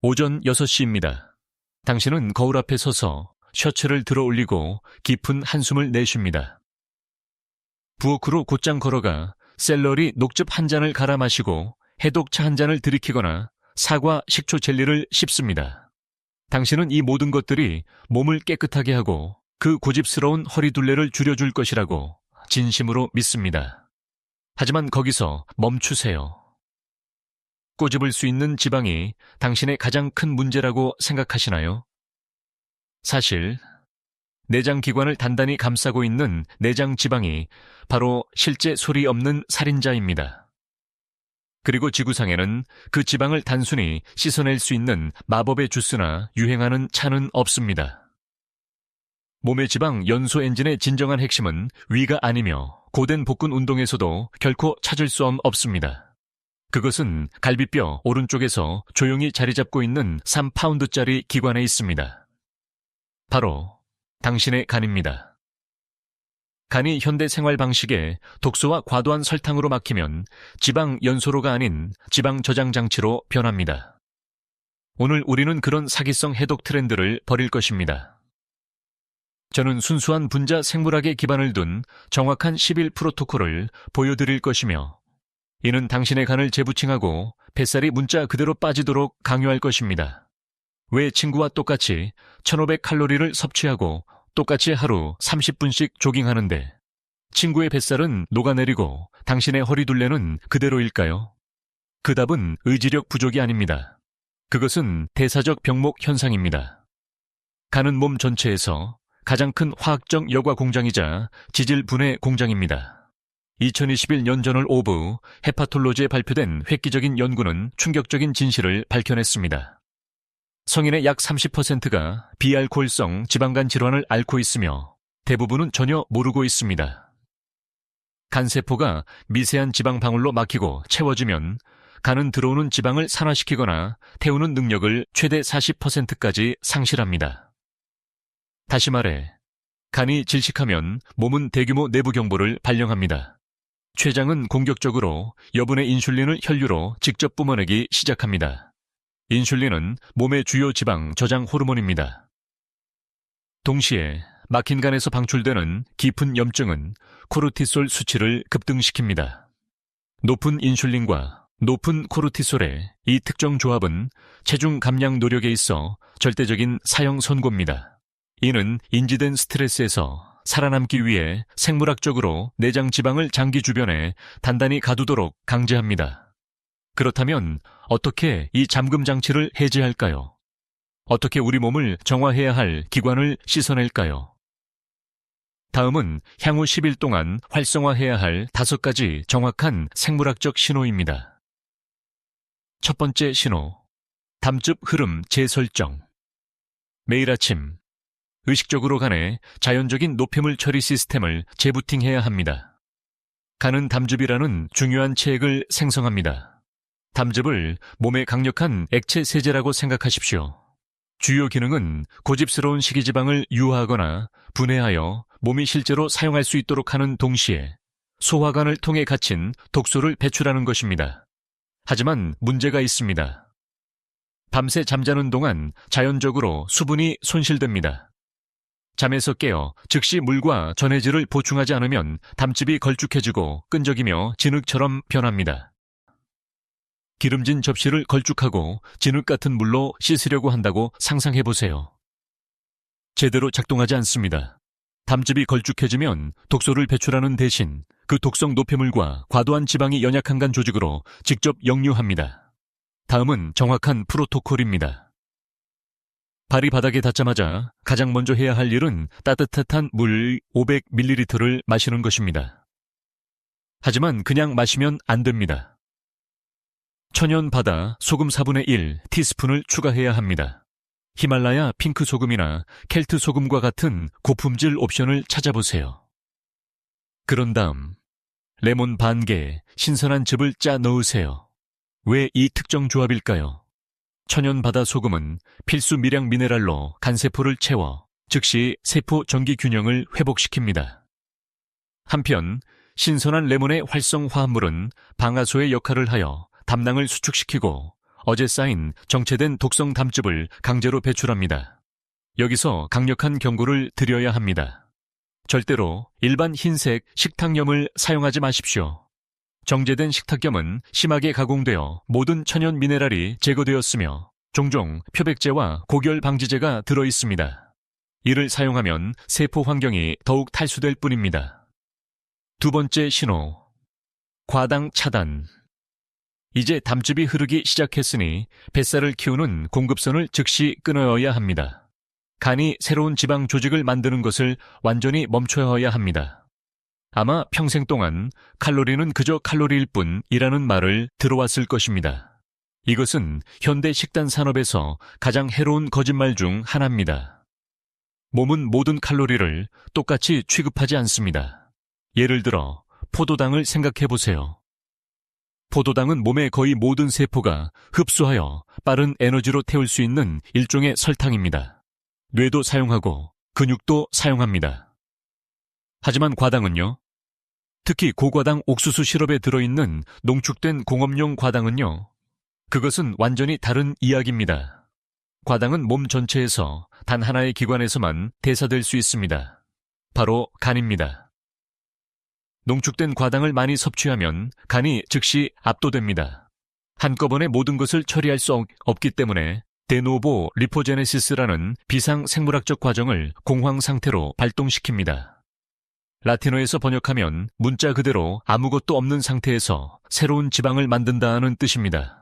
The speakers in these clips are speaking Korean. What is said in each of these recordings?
오전 6시입니다. 당신은 거울 앞에 서서 셔츠를 들어 올리고 깊은 한숨을 내쉽니다. 부엌으로 곧장 걸어가 샐러리 녹즙 한 잔을 갈아 마시고 해독차 한 잔을 들이키거나 사과 식초 젤리를 씹습니다. 당신은 이 모든 것들이 몸을 깨끗하게 하고 그 고집스러운 허리둘레를 줄여줄 것이라고 진심으로 믿습니다. 하지만 거기서 멈추세요. 꼬집을 수 있는 지방이 당신의 가장 큰 문제라고 생각하시나요? 사실 내장기관을 단단히 감싸고 있는 내장 지방이 바로 실제 소리 없는 살인자입니다. 그리고 지구상에는 그 지방을 단순히 씻어낼 수 있는 마법의 주스나 유행하는 차는 없습니다. 몸의 지방 연소 엔진의 진정한 핵심은 위가 아니며 고된 복근 운동에서도 결코 찾을 수 없습니다. 그것은 갈비뼈 오른쪽에서 조용히 자리 잡고 있는 3파운드짜리 기관에 있습니다. 바로 당신의 간입니다. 간이 현대 생활 방식에 독소와 과도한 설탕으로 막히면 지방 연소로가 아닌 지방 저장 장치로 변합니다. 오늘 우리는 그런 사기성 해독 트렌드를 버릴 것입니다. 저는 순수한 분자 생물학에 기반을 둔 정확한 10일 프로토콜을 보여드릴 것이며 이는 당신의 간을 재부칭하고 뱃살이 문자 그대로 빠지도록 강요할 것입니다. 왜 친구와 똑같이 1500칼로리를 섭취하고 똑같이 하루 30분씩 조깅하는데 친구의 뱃살은 녹아내리고 당신의 허리둘레는 그대로일까요? 그 답은 의지력 부족이 아닙니다. 그것은 대사적 병목 현상입니다. 간은 몸 전체에서 가장 큰 화학적 여과 공장이자 지질 분해 공장입니다. 2021년 저널 오브 헤파톨로지에 발표된 획기적인 연구는 충격적인 진실을 밝혀냈습니다. 성인의 약 30%가 비알코올성 지방간 질환을 앓고 있으며 대부분은 전혀 모르고 있습니다. 간세포가 미세한 지방 방울로 막히고 채워지면 간은 들어오는 지방을 산화시키거나 태우는 능력을 최대 40%까지 상실합니다. 다시 말해, 간이 질식하면 몸은 대규모 내부 경보를 발령합니다. 췌장은 공격적으로 여분의 인슐린을 혈류로 직접 뿜어내기 시작합니다. 인슐린은 몸의 주요 지방 저장 호르몬입니다. 동시에 막힌 간에서 방출되는 깊은 염증은 코르티솔 수치를 급등시킵니다. 높은 인슐린과 높은 코르티솔의 이 특정 조합은 체중 감량 노력에 있어 절대적인 사형 선고입니다. 이는 인지된 스트레스에서 살아남기 위해 생물학적으로 내장 지방을 장기 주변에 단단히 가두도록 강제합니다. 그렇다면 어떻게 이 잠금 장치를 해제할까요? 어떻게 우리 몸을 정화해야 할 기관을 씻어낼까요? 다음은 향후 10일 동안 활성화해야 할 5가지 정확한 생물학적 신호입니다. 첫 번째 신호, 담즙 흐름 재설정. 매일 아침 의식적으로 간에 자연적인 노폐물 처리 시스템을 재부팅해야 합니다. 간은 담즙이라는 중요한 체액을 생성합니다. 담즙을 몸의 강력한 액체 세제라고 생각하십시오. 주요 기능은 고집스러운 식이지방을 유화하거나 분해하여 몸이 실제로 사용할 수 있도록 하는 동시에 소화관을 통해 갇힌 독소를 배출하는 것입니다. 하지만 문제가 있습니다. 밤새 잠자는 동안 자연적으로 수분이 손실됩니다. 잠에서 깨어 즉시 물과 전해질을 보충하지 않으면 담즙이 걸쭉해지고 끈적이며 진흙처럼 변합니다. 기름진 접시를 걸쭉하고 진흙 같은 물로 씻으려고 한다고 상상해보세요. 제대로 작동하지 않습니다. 담즙이 걸쭉해지면 독소를 배출하는 대신 그 독성 노폐물과 과도한 지방이 연약한 간 조직으로 직접 역류합니다. 다음은 정확한 프로토콜입니다. 발이 바닥에 닿자마자 가장 먼저 해야 할 일은 따뜻한 물 500ml를 마시는 것입니다. 하지만 그냥 마시면 안 됩니다. 천연 바다 소금 4분의 1 티스푼을 추가해야 합니다. 히말라야 핑크 소금이나 켈트 소금과 같은 고품질 옵션을 찾아보세요. 그런 다음 레몬 반 개 신선한 즙을 짜 넣으세요. 왜 이 특정 조합일까요? 천연 바다 소금은 필수 미량 미네랄로 간세포를 채워 즉시 세포 전기 균형을 회복시킵니다. 한편 신선한 레몬의 활성 화합물은 방아소의 역할을 하여 담낭을 수축시키고 어제 쌓인 정체된 독성 담즙을 강제로 배출합니다. 여기서 강력한 경고를 드려야 합니다. 절대로 일반 흰색 식탁염을 사용하지 마십시오. 정제된 식탁염은 심하게 가공되어 모든 천연 미네랄이 제거되었으며 종종 표백제와 고결 방지제가 들어있습니다. 이를 사용하면 세포 환경이 더욱 탈수될 뿐입니다. 두 번째 신호, 과당 차단. 이제 담즙이 흐르기 시작했으니 뱃살을 키우는 공급선을 즉시 끊어야 합니다. 간이 새로운 지방 조직을 만드는 것을 완전히 멈춰야 합니다. 아마 평생 동안 칼로리는 그저 칼로리일 뿐이라는 말을 들어왔을 것입니다. 이것은 현대 식단 산업에서 가장 해로운 거짓말 중 하나입니다. 몸은 모든 칼로리를 똑같이 취급하지 않습니다. 예를 들어 포도당을 생각해 보세요. 포도당은 몸의 거의 모든 세포가 흡수하여 빠른 에너지로 태울 수 있는 일종의 설탕입니다. 뇌도 사용하고 근육도 사용합니다. 하지만 과당은요? 특히 고과당 옥수수 시럽에 들어있는 농축된 공업용 과당은요? 그것은 완전히 다른 이야기입니다. 과당은 몸 전체에서 단 하나의 기관에서만 대사될 수 있습니다. 바로 간입니다. 농축된 과당을 많이 섭취하면 간이 즉시 압도됩니다. 한꺼번에 모든 것을 처리할 수 없기 때문에 데노보 리포제네시스라는 비상생물학적 과정을 공황 상태로 발동시킵니다. 라틴어에서 번역하면 문자 그대로 아무것도 없는 상태에서 새로운 지방을 만든다는 뜻입니다.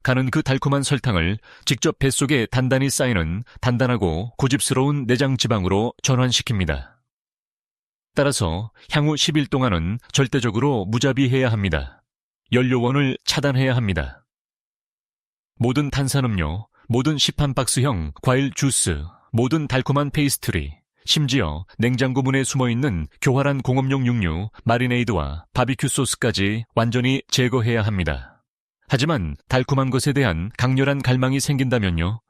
간은 그 달콤한 설탕을 직접 뱃속에 단단히 쌓이는 단단하고 고집스러운 내장 지방으로 전환시킵니다. 따라서 향후 10일 동안은 절대적으로 무자비해야 합니다. 연료원을 차단해야 합니다. 모든 탄산음료, 모든 시판박스형 과일 주스, 모든 달콤한 페이스트리, 심지어 냉장고 문에 숨어있는 교활한 공업용 육류, 마리네이드와 바비큐 소스까지 완전히 제거해야 합니다. 하지만 달콤한 것에 대한 강렬한 갈망이 생긴다면요?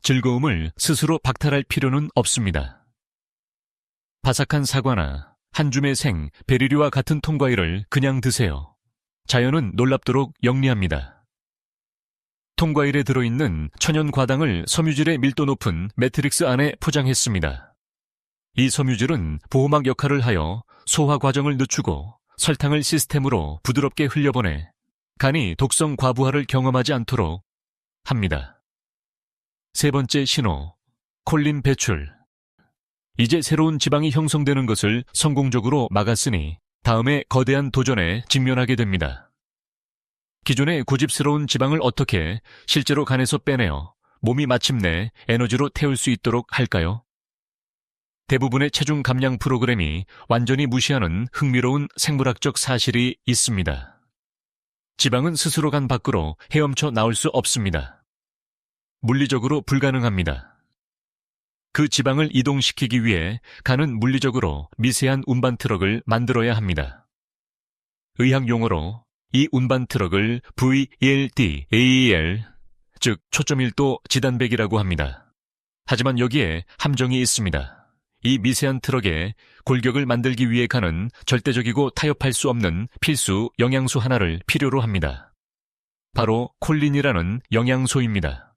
즐거움을 스스로 박탈할 필요는 없습니다. 바삭한 사과나 한 줌의 생 베리류와 같은 통과일을 그냥 드세요. 자연은 놀랍도록 영리합니다. 통과일에 들어있는 천연 과당을 섬유질의 밀도 높은 매트릭스 안에 포장했습니다. 이 섬유질은 보호막 역할을 하여 소화 과정을 늦추고 설탕을 시스템으로 부드럽게 흘려보내 간이 독성 과부하를 경험하지 않도록 합니다. 세 번째 신호, 콜린 배출. 이제 새로운 지방이 형성되는 것을 성공적으로 막았으니 다음에 거대한 도전에 직면하게 됩니다. 기존의 고집스러운 지방을 어떻게 실제로 간에서 빼내어 몸이 마침내 에너지로 태울 수 있도록 할까요? 대부분의 체중 감량 프로그램이 완전히 무시하는 흥미로운 생물학적 사실이 있습니다. 지방은 스스로 간 밖으로 헤엄쳐 나올 수 없습니다. 물리적으로 불가능합니다. 그 지방을 이동시키기 위해 간은 물리적으로 미세한 운반 트럭을 만들어야 합니다. 의학 용어로 이 운반 트럭을 VLD-AEL, 즉 초점일도 지단백이라고 합니다. 하지만 여기에 함정이 있습니다. 이 미세한 트럭에 골격을 만들기 위해 간은 절대적이고 타협할 수 없는 필수 영양소 하나를 필요로 합니다. 바로 콜린이라는 영양소입니다.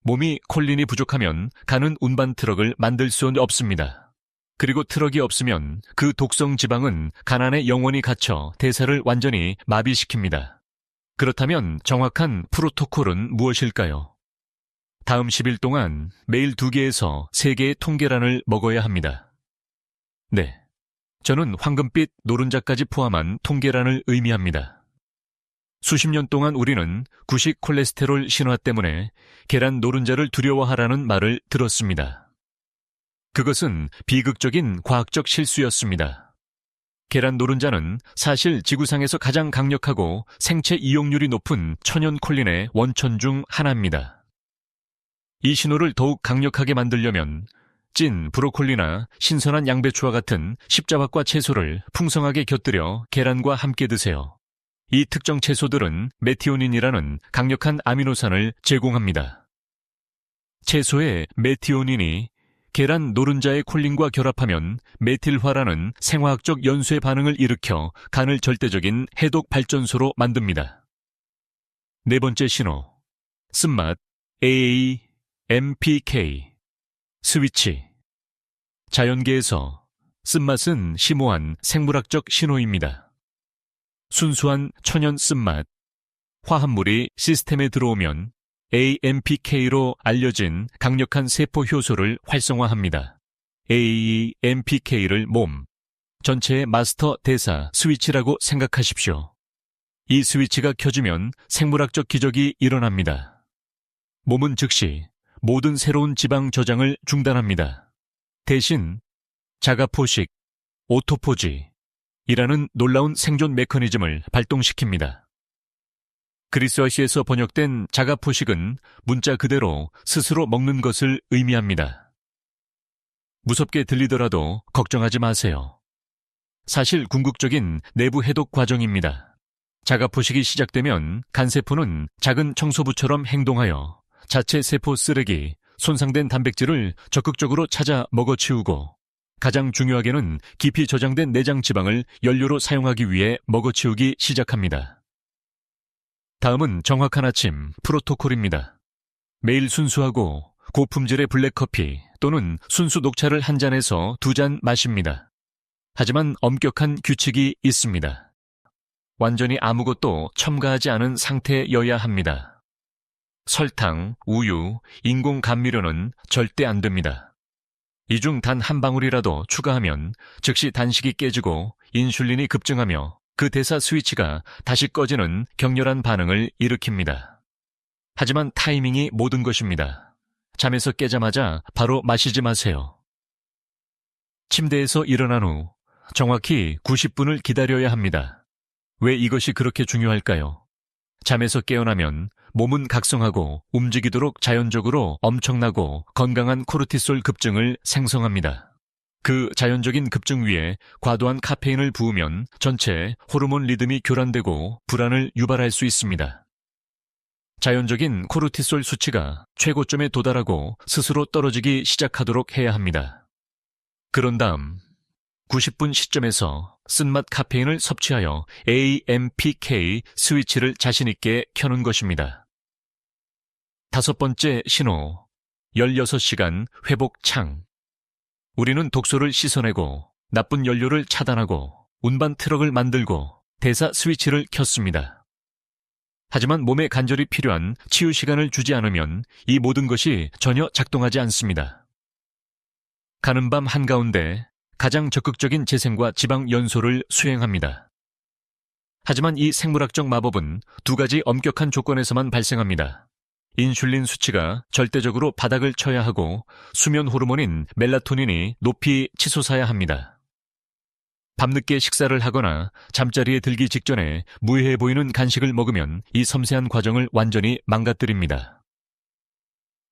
몸이 콜린이 부족하면 간은 운반 트럭을 만들 수 없습니다. 그리고 트럭이 없으면 그 독성 지방은 간 안에 영원히 갇혀 대사를 완전히 마비시킵니다. 그렇다면 정확한 프로토콜은 무엇일까요? 다음 10일 동안 매일 2개에서 3개의 통계란을 먹어야 합니다. 네, 저는 황금빛 노른자까지 포함한 통계란을 의미합니다. 수십 년 동안 우리는 구식 콜레스테롤 신화 때문에 계란 노른자를 두려워하라는 말을 들었습니다. 그것은 비극적인 과학적 실수였습니다. 계란 노른자는 사실 지구상에서 가장 강력하고 생체 이용률이 높은 천연 콜린의 원천 중 하나입니다. 이 신호를 더욱 강력하게 만들려면 찐 브로콜리나 신선한 양배추와 같은 십자박과 채소를 풍성하게 곁들여 계란과 함께 드세요. 이 특정 채소들은 메티오닌이라는 강력한 아미노산을 제공합니다. 채소의 메티오닌이 계란 노른자의 콜린과 결합하면 메틸화라는 생화학적 연쇄 반응을 일으켜 간을 절대적인 해독 발전소로 만듭니다. 네 번째 신호, 쓴맛 AMPK, 스위치. 자연계에서 쓴맛은 심오한 생물학적 신호입니다. 순수한 천연 쓴맛, 화합물이 시스템에 들어오면 AMPK로 알려진 강력한 세포 효소를 활성화합니다. AMPK를 몸 전체의 마스터 대사 스위치라고 생각하십시오. 이 스위치가 켜지면 생물학적 기적이 일어납니다. 몸은 즉시 모든 새로운 지방 저장을 중단합니다. 대신 자가포식, 오토포지이라는 놀라운 생존 메커니즘을 발동시킵니다. 그리스어시에서 번역된 자가포식은 문자 그대로 스스로 먹는 것을 의미합니다. 무섭게 들리더라도 걱정하지 마세요. 사실 궁극적인 내부 해독 과정입니다. 자가포식이 시작되면 간세포는 작은 청소부처럼 행동하여 자체 세포 쓰레기, 손상된 단백질을 적극적으로 찾아 먹어치우고 가장 중요하게는 깊이 저장된 내장 지방을 연료로 사용하기 위해 먹어치우기 시작합니다. 다음은 정확한 아침 프로토콜입니다. 매일 순수하고 고품질의 블랙커피 또는 순수 녹차를 한 잔에서 2잔 마십니다. 하지만 엄격한 규칙이 있습니다. 완전히 아무것도 첨가하지 않은 상태여야 합니다. 설탕, 우유, 인공 감미료는 절대 안 됩니다. 이 중 단 한 방울이라도 추가하면 즉시 단식이 깨지고 인슐린이 급증하며 그 대사 스위치가 다시 꺼지는 격렬한 반응을 일으킵니다. 하지만 타이밍이 모든 것입니다. 잠에서 깨자마자 바로 마시지 마세요. 침대에서 일어난 후 정확히 90분을 기다려야 합니다. 왜 이것이 그렇게 중요할까요? 잠에서 깨어나면 몸은 각성하고 움직이도록 자연적으로 엄청나고 건강한 코르티솔 급증을 생성합니다. 그 자연적인 급증 위에 과도한 카페인을 부으면 전체 호르몬 리듬이 교란되고 불안을 유발할 수 있습니다. 자연적인 코르티솔 수치가 최고점에 도달하고 스스로 떨어지기 시작하도록 해야 합니다. 그런 다음 90분 시점에서 쓴맛 카페인을 섭취하여 AMPK 스위치를 자신있게 켜는 것입니다. 5번째 신호, 16시간 회복 창. 우리는 독소를 씻어내고 나쁜 연료를 차단하고 운반 트럭을 만들고 대사 스위치를 켰습니다. 하지만 몸에 간절히 필요한 치유 시간을 주지 않으면 이 모든 것이 전혀 작동하지 않습니다. 가는 밤 한가운데 가장 적극적인 재생과 지방 연소를 수행합니다. 하지만 이 생물학적 마법은 2가지 엄격한 조건에서만 발생합니다. 인슐린 수치가 절대적으로 바닥을 쳐야 하고 수면 호르몬인 멜라토닌이 높이 치솟아야 합니다. 밤늦게 식사를 하거나 잠자리에 들기 직전에 무해해 보이는 간식을 먹으면 이 섬세한 과정을 완전히 망가뜨립니다.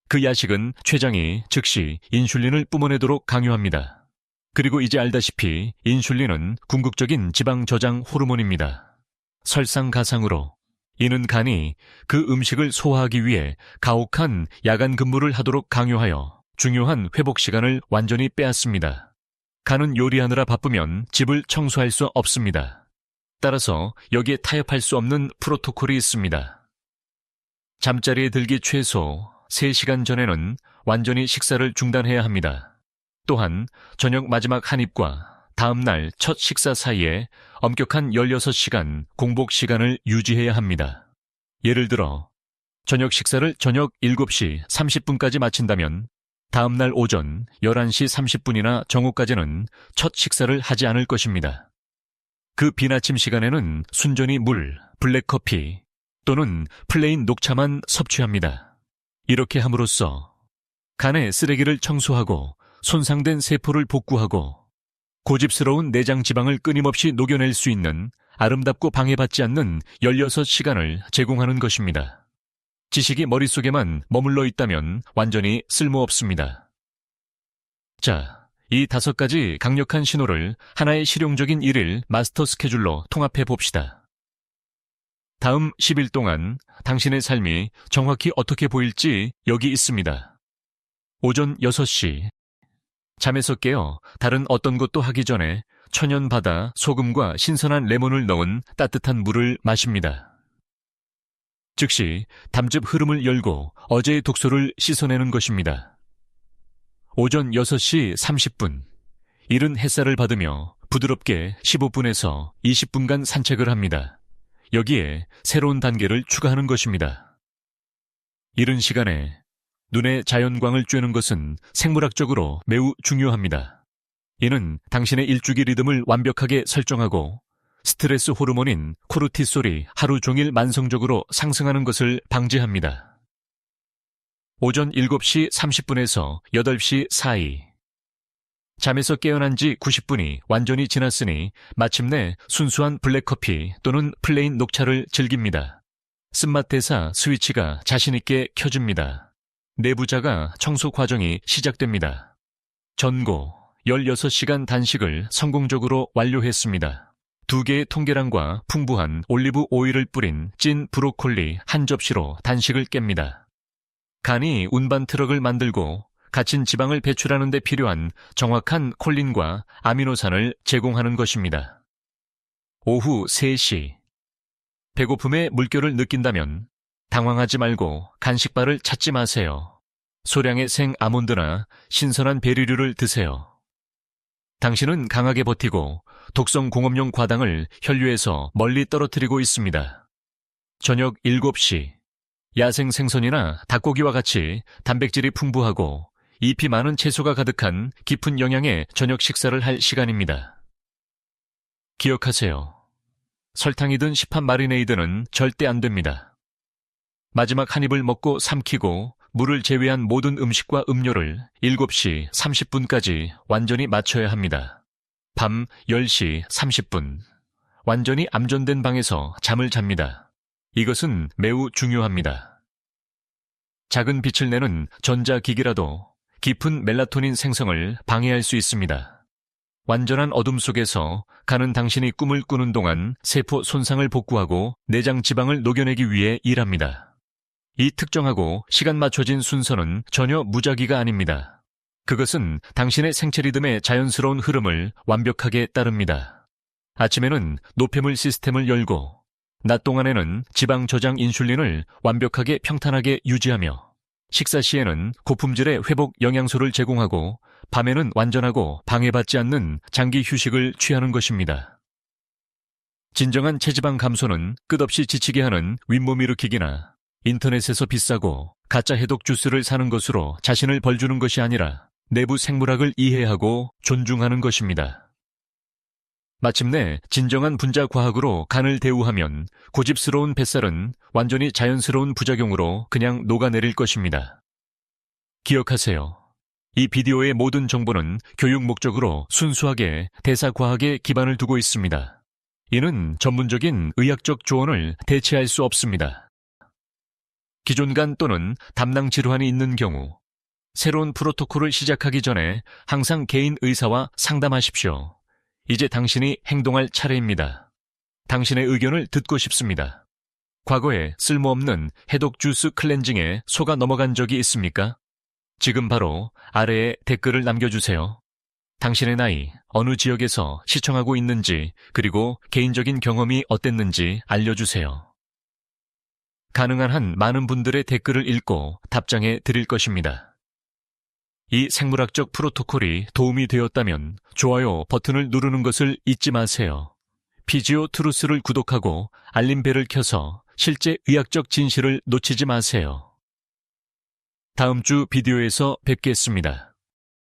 그 야식은 췌장이 즉시 인슐린을 뿜어내도록 강요합니다. 그리고 이제 알다시피 인슐린은 궁극적인 지방 저장 호르몬입니다. 설상가상으로 이는 간이 그 음식을 소화하기 위해 가혹한 야간 근무를 하도록 강요하여 중요한 회복 시간을 완전히 빼앗습니다. 간은 요리하느라 바쁘면 집을 청소할 수 없습니다. 따라서 여기에 타협할 수 없는 프로토콜이 있습니다. 잠자리에 들기 최소 3시간 전에는 완전히 식사를 중단해야 합니다. 또한 저녁 마지막 한 입과 다음날 첫 식사 사이에 엄격한 16시간 공복 시간을 유지해야 합니다. 예를 들어 저녁 식사를 저녁 7시 30분까지 마친다면 다음날 오전 11시 30분이나 정오까지는 첫 식사를 하지 않을 것입니다. 그 빈 아침 시간에는 순전히 물, 블랙커피 또는 플레인 녹차만 섭취합니다. 이렇게 함으로써 간의 쓰레기를 청소하고 손상된 세포를 복구하고 고집스러운 내장 지방을 끊임없이 녹여낼 수 있는 아름답고 방해받지 않는 16시간을 제공하는 것입니다. 지식이 머릿속에만 머물러 있다면 완전히 쓸모없습니다. 자, 이 5가지 강력한 신호를 하나의 실용적인 일일 마스터 스케줄로 통합해 봅시다. 다음 10일 동안 당신의 삶이 정확히 어떻게 보일지 여기 있습니다. 오전 6시 잠에서 깨어 다른 어떤 것도 하기 전에 천연 바다, 소금과 신선한 레몬을 넣은 따뜻한 물을 마십니다. 즉시 담즙 흐름을 열고 어제의 독소를 씻어내는 것입니다. 오전 6시 30분, 이른 햇살을 받으며 부드럽게 15분에서 20분간 산책을 합니다. 여기에 새로운 단계를 추가하는 것입니다. 이른 시간에 눈에 자연광을 쬐는 것은 생물학적으로 매우 중요합니다. 이는 당신의 일주기 리듬을 완벽하게 설정하고 스트레스 호르몬인 코르티솔이 하루 종일 만성적으로 상승하는 것을 방지합니다. 오전 7시 30분에서 8시 사이. 잠에서 깨어난 지 90분이 완전히 지났으니 마침내 순수한 블랙커피 또는 플레인 녹차를 즐깁니다. 쓴맛 대사 스위치가 자신있게 켜집니다. 내부자가 청소 과정이 시작됩니다. 전고 16시간 단식을 성공적으로 완료했습니다. 2개의 통계량과 풍부한 올리브 오일을 뿌린 찐 브로콜리 한 접시로 단식을 깹니다. 간이 운반 트럭을 만들고 갇힌 지방을 배출하는 데 필요한 정확한 콜린과 아미노산을 제공하는 것입니다. 오후 3시. 배고픔에 물결을 느낀다면 당황하지 말고 간식바를 찾지 마세요. 소량의 생 아몬드나 신선한 베리류를 드세요. 당신은 강하게 버티고 독성 공업용 과당을 혈류에서 멀리 떨어뜨리고 있습니다. 저녁 7시. 야생 생선이나 닭고기와 같이 단백질이 풍부하고 잎이 많은 채소가 가득한 깊은 영양의 저녁 식사를 할 시간입니다. 기억하세요. 설탕이 든 시판 마리네이드는 절대 안 됩니다. 마지막 한 입을 먹고 삼키고 물을 제외한 모든 음식과 음료를 7시 30분까지 완전히 마쳐야 합니다. 밤 10시 30분. 완전히 암전된 방에서 잠을 잡니다. 이것은 매우 중요합니다. 작은 빛을 내는 전자기기라도 깊은 멜라토닌 생성을 방해할 수 있습니다. 완전한 어둠 속에서 가는 당신이 꿈을 꾸는 동안 세포 손상을 복구하고 내장 지방을 녹여내기 위해 일합니다. 이 특정하고 시간 맞춰진 순서는 전혀 무작위가 아닙니다. 그것은 당신의 생체 리듬의 자연스러운 흐름을 완벽하게 따릅니다. 아침에는 노폐물 시스템을 열고 낮 동안에는 지방 저장 인슐린을 완벽하게 평탄하게 유지하며 식사 시에는 고품질의 회복 영양소를 제공하고 밤에는 완전하고 방해받지 않는 장기 휴식을 취하는 것입니다. 진정한 체지방 감소는 끝없이 지치게 하는 윗몸 일으키기나 인터넷에서 비싸고 가짜 해독 주스를 사는 것으로 자신을 벌주는 것이 아니라 내부 생물학을 이해하고 존중하는 것입니다. 마침내 진정한 분자 과학으로 간을 대우하면 고집스러운 뱃살은 완전히 자연스러운 부작용으로 그냥 녹아내릴 것입니다. 기억하세요. 이 비디오의 모든 정보는 교육 목적으로 순수하게 대사과학에 기반을 두고 있습니다. 이는 전문적인 의학적 조언을 대체할 수 없습니다. 기존간 또는 담낭 질환이 있는 경우 새로운 프로토콜을 시작하기 전에 항상 개인 의사와 상담하십시오. 이제 당신이 행동할 차례입니다. 당신의 의견을 듣고 싶습니다. 과거에 쓸모없는 해독 주스 클렌징에 속아 넘어간 적이 있습니까? 지금 바로 아래에 댓글을 남겨주세요. 당신의 나이, 어느 지역에서 시청하고 있는지, 그리고 개인적인 경험이 어땠는지 알려주세요. 가능한 한 많은 분들의 댓글을 읽고 답장해 드릴 것입니다. 이 생물학적 프로토콜이 도움이 되었다면 좋아요 버튼을 누르는 것을 잊지 마세요. 피지오 트루스를 구독하고 알림벨을 켜서 실제 의학적 진실을 놓치지 마세요. 다음 주 비디오에서 뵙겠습니다.